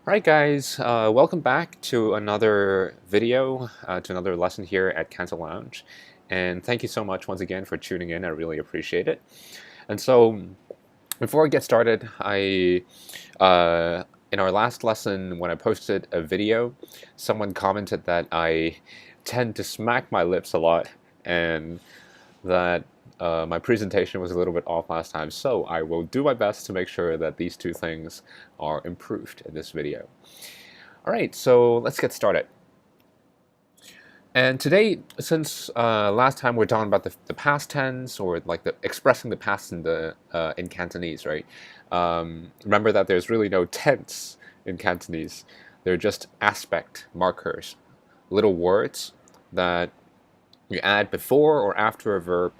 Alright guys, welcome back to another video, to another lesson here at Cantolounge. And thank you so much once again for tuning in, I really appreciate it. And so, before I get started, in our last lesson when I posted a video, someone commented that I tend to smack my lips a lot and that my presentation was a little bit off last time, so I will do my best to make sure that these two things are improved in this video. Alright, so let's get started. And today, since last time we're talking about the past tense, or like expressing the past in Cantonese, right? Remember that there's really no tense in Cantonese. They're just aspect markers, little words that you add before or after a verb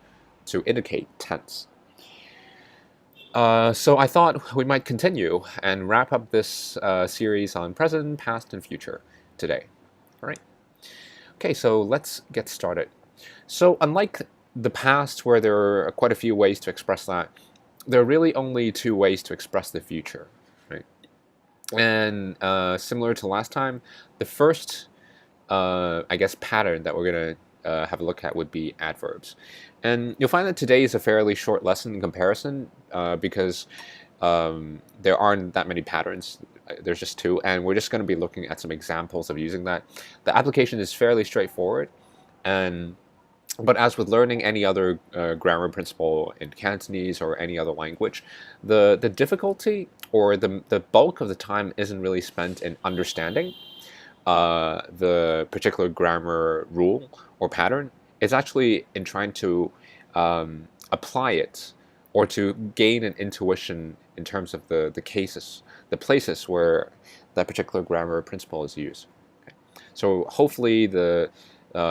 to indicate tense. So I thought we might continue and wrap up this series on present, past, and future today. All right. Okay, so let's get started. So unlike the past, where there are quite a few ways to express that, there are really only two ways to express the future, right? And similar to last time, the first, I guess, pattern that we're going to have a look at would be adverbs. And you'll find that today is a fairly short lesson in comparison because there aren't that many patterns. There's just two, and we're just going to be looking at some examples of using that. The application is fairly straightforward, but as with learning any other grammar principle in Cantonese or any other language, the difficulty or the bulk of the time isn't really spent in understanding the particular grammar rule or pattern. It's actually in trying to apply it or to gain an intuition in terms of the cases, the places where that particular grammar principle is used. Okay. So hopefully the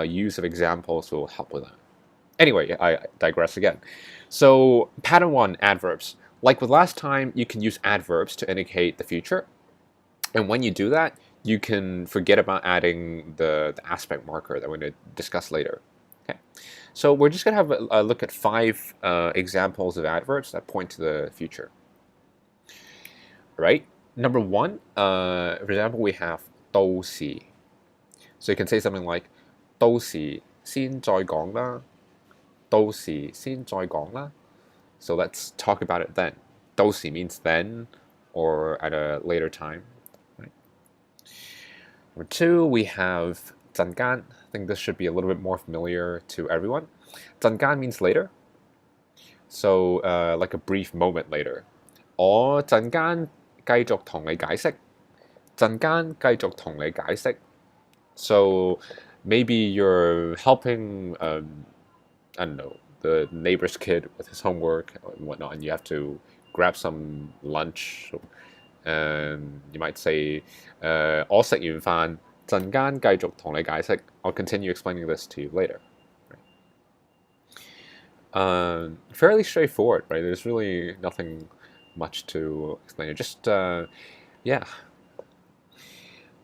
use of examples will help with that. Anyway, I digress again. So pattern one, adverbs. Like with last time, you can use adverbs to indicate the future. And when you do that, you can forget about adding the aspect marker that we're going to discuss later. Okay, so we're just going to have a look at 5 examples of adverbs that point to the future. All right, number 1, for example, we have 到時. So you can say something like 到時先再講啦. 到時先再講啦. So let's talk about it then. 到時 means then or at a later time. Number 2, we have 陣間. I think this should be a little bit more familiar to everyone. 陣間 means later. So like a brief moment later. 我陣間繼續同你解釋. 陣間繼續同你解釋. So maybe you're helping, I don't know, the neighbor's kid with his homework and whatnot, and you have to grab some lunch. And you might say, 我食完飯陣間繼續同你解釋. I'll continue explaining this to you later. Right. Fairly straightforward, right? There's really nothing much to explain. Just, yeah.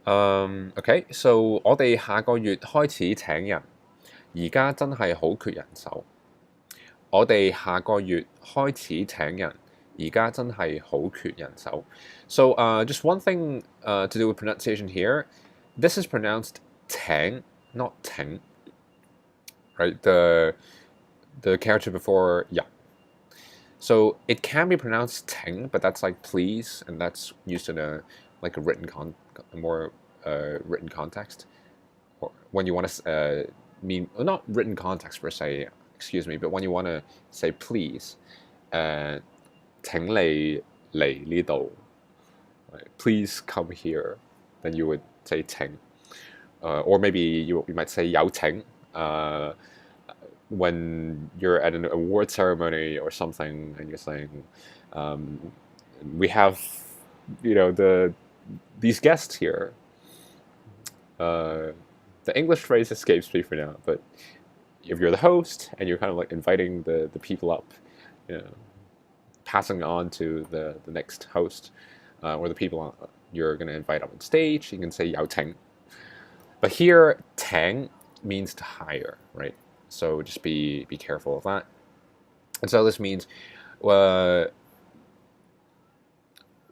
Okay, so 我哋下個月開始請人，而家真係好缺人手。我哋下個月開始請人。而家真係好缺人手. So just one thing to do with pronunciation here. This is pronounced 請, not 請. Right? The character before ya. So it can be pronounced 請, but that's like please, and that's used in a written more written context. Or when you want to mean, well, not written context per se, excuse me, but when you want to say please. 請你嚟呢度. Please come here. Then you would say 請. Or maybe you might say 有請. When you're at an award ceremony or something and you're saying, we have, these guests here. The English phrase escapes me for now, but if you're the host and you're kind of like inviting the people up, passing on to the next host or the people you're going to invite up on stage, you can say 有請. But here, 請 means to hire, right? So just be careful of that. And so this means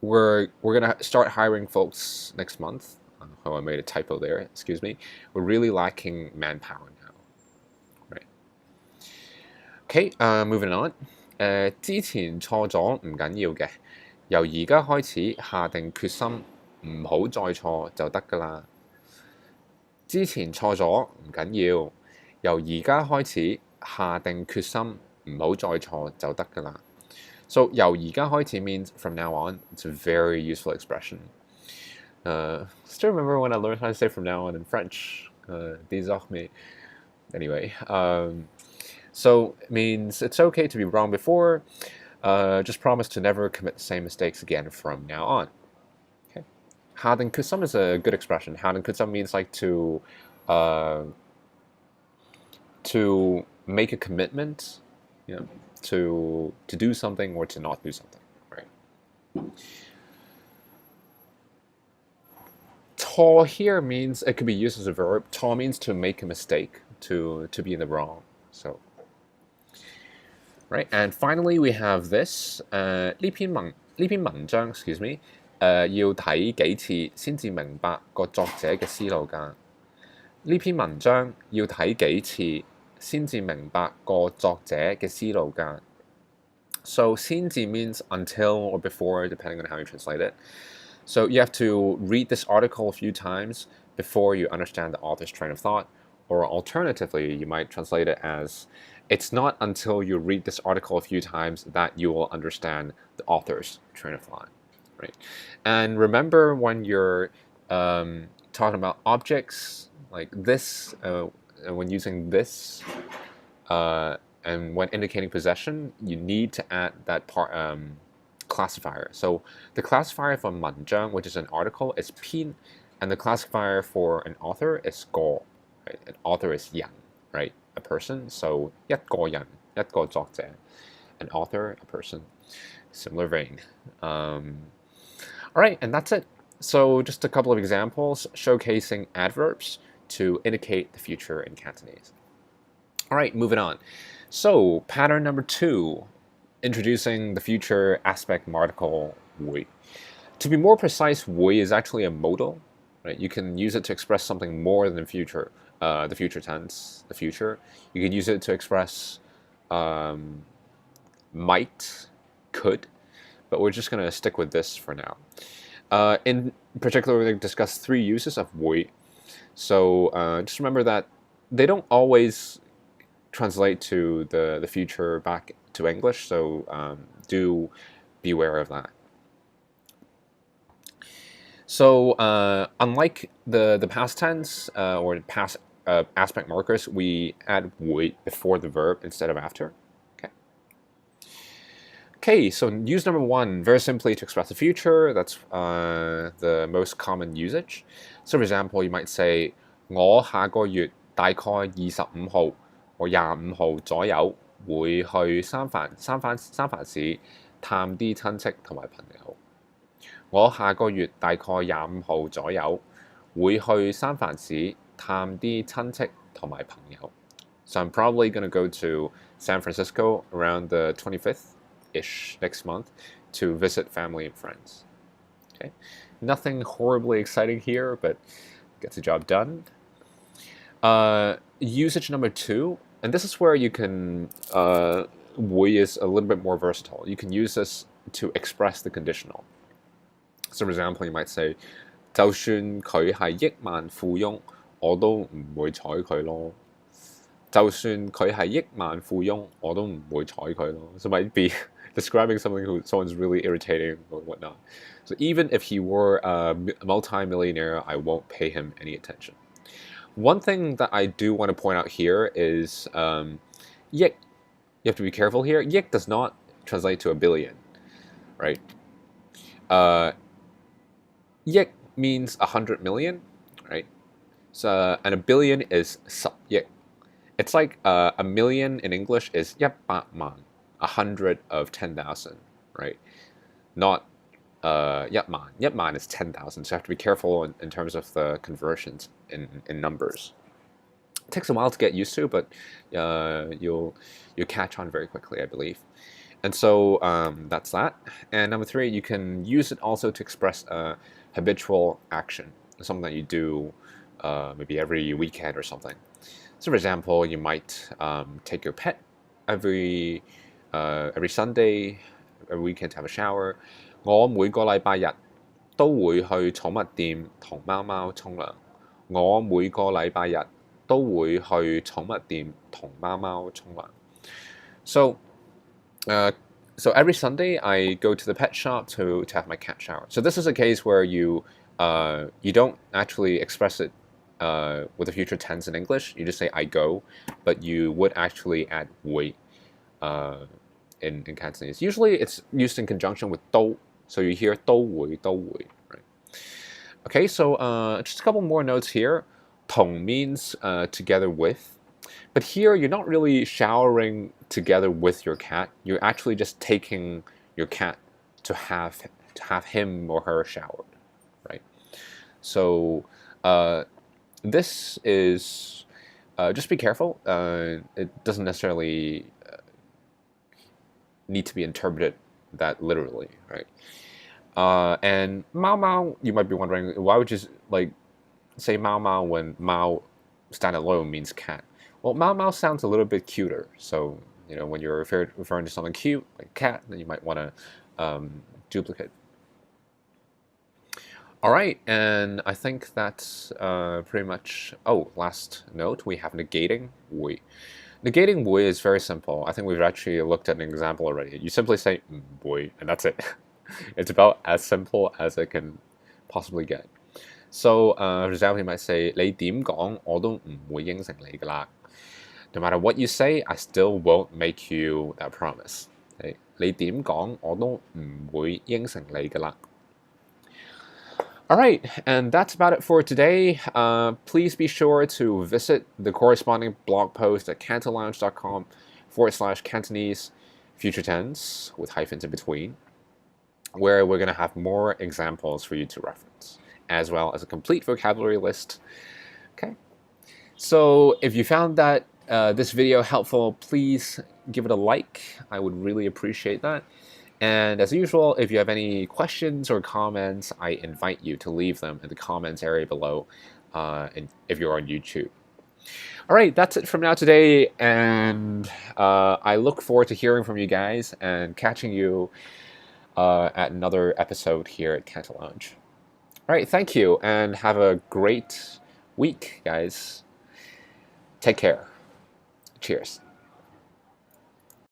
we're gonna start hiring folks next month. Oh, I made a typo there. Excuse me. We're really lacking manpower now, right? Okay, moving on. 之前錯咗唔緊要嘅，由而家開始下定決心，唔好再錯就得㗎啦。之前錯咗唔緊要，由而家開始下定決心，唔好再錯就得㗎啦。So 由而家開始 means from now on. It's a very useful expression. Still remember when I learned how to say from now on in French. Désormais. Anyway, so it means it's okay to be wrong before. Just promise to never commit the same mistakes again from now on. Okay. 下定決心 is a good expression. 下定決心 means like to make a commitment, you know, to do something or to not do something, right? 錯 here means it could be used as a verb. 錯 means to make a mistake, to be in the wrong. So, right, and finally we have this. 呢篇文章 excuse me, 要睇幾次先至明白個作者嘅思路㗎。呢篇文章要睇幾次先至明白個作者嘅思路㗎。So 先至 means until or before, depending on how you translate it. So you have to read this article a few times before you understand the author's train of thought, or alternatively, you might translate it as it's not until you read this article a few times that you will understand the author's train of thought, right? And remember when you're talking about objects like this, when using this, and when indicating possession, you need to add that part classifier. So the classifier for 文章, which is an article, is 篇, and the classifier for an author is 個. Right? An author is 人, right? A person. So 一個人, 一個作者. An author, a person. Similar vein. All right, and that's it. So just a couple of examples showcasing adverbs to indicate the future in Cantonese. All right, moving on. So pattern number 2. Introducing the future aspect article 會. To be more precise, 會 is actually a modal, right? You can use it to express something more than the future tense, the future. You can use it to express might, could, but we're just going to stick with this for now. In particular, we're going to discuss 3 uses of 會. So just remember that they don't always translate to the future back to English, so do be aware of that. So unlike the past tense or past aspect markers, we add 會 before the verb instead of after. Okay, so use number 1, very simply to express the future. That's the most common usage. So for example, you might say 我下個月大概25號或25號左右會去三藩市探啲親戚同埋朋友。我下個月大概25號左右會去三藩市探啲親戚同埋朋友。So I'm probably going to go to San Francisco around the 25th-ish next month to visit family and friends. Okay, nothing horribly exciting here, but gets the job done. Usage number 2. And this is where you can, 會 is a little bit more versatile. You can use this to express the conditional. So for example, you might say, 就算佢係億萬富翁，我都唔會睬佢咯。就算佢係億萬富翁，我都唔會睬佢咯。So it might be describing someone's really irritating or whatnot. So even if he were a multi-millionaire, I won't pay him any attention. One thing that I do want to point out here is億. You have to be careful here.億does not translate to a billion, right?億means 100 million, right? So and a billion is 十億. It's like a million in English is 100萬, 100 of 10,000, right? Not 一萬. 一萬 is 10,000, so you have to be careful in terms of the conversions in numbers. It takes a while to get used to, but you'll catch on very quickly, I believe. And so that's that. And number 3, you can use it also to express a habitual action, something that you do maybe every weekend or something. So for example, you might take your pet every Sunday, every weekend to have a shower. 我每個禮拜日都會去寵物店同貓貓沖涼。我每個禮拜日都會去寵物店同貓貓沖涼。So every Sunday I go to the pet shop to have my cat shower. So this is a case where you don't actually express it with the future tense in English. You just say I go, but you would actually add 會 in Cantonese. Usually it's used in conjunction with 都, so you hear 都會, right? Okay, so just a couple more notes here. 同 means together with. But here, you're not really showering together with your cat. You're actually just taking your cat to have him or her showered, right? So this is just be careful. It doesn't necessarily need to be interpreted that literally, right? And Mao Mao, you might be wondering, why would you say Mao Mao when Mao standalone means cat? Well, Mao Mao sounds a little bit cuter, so when you're referring to something cute like cat, then you might want to duplicate. All right, and I think that's pretty much. Oh, last note, we have negating 會. Negating 會 is very simple. I think we've actually looked at an example already. You simply say 唔會, and that's it. It's about as simple as it can possibly get. So, for example, you might say 你點講我都唔會應承你㗎啦. No matter what you say, I still won't make you that promise. Okay? 你點講我都唔會應承你㗎啦. All right, and that's about it for today. Please be sure to visit the corresponding blog post at cantolounge.com/Cantonese future tense with hyphens in between, where we're going to have more examples for you to reference, as well as a complete vocabulary list. Okay, so if you found that this video helpful, please give it a like. I would really appreciate that. And as usual, if you have any questions or comments, I invite you to leave them in the comments area below if you're on YouTube. All right, that's it from now today, and I look forward to hearing from you guys and catching you at another episode here at Cantolounge. All right, thank you, and have a great week, guys. Take care. Cheers.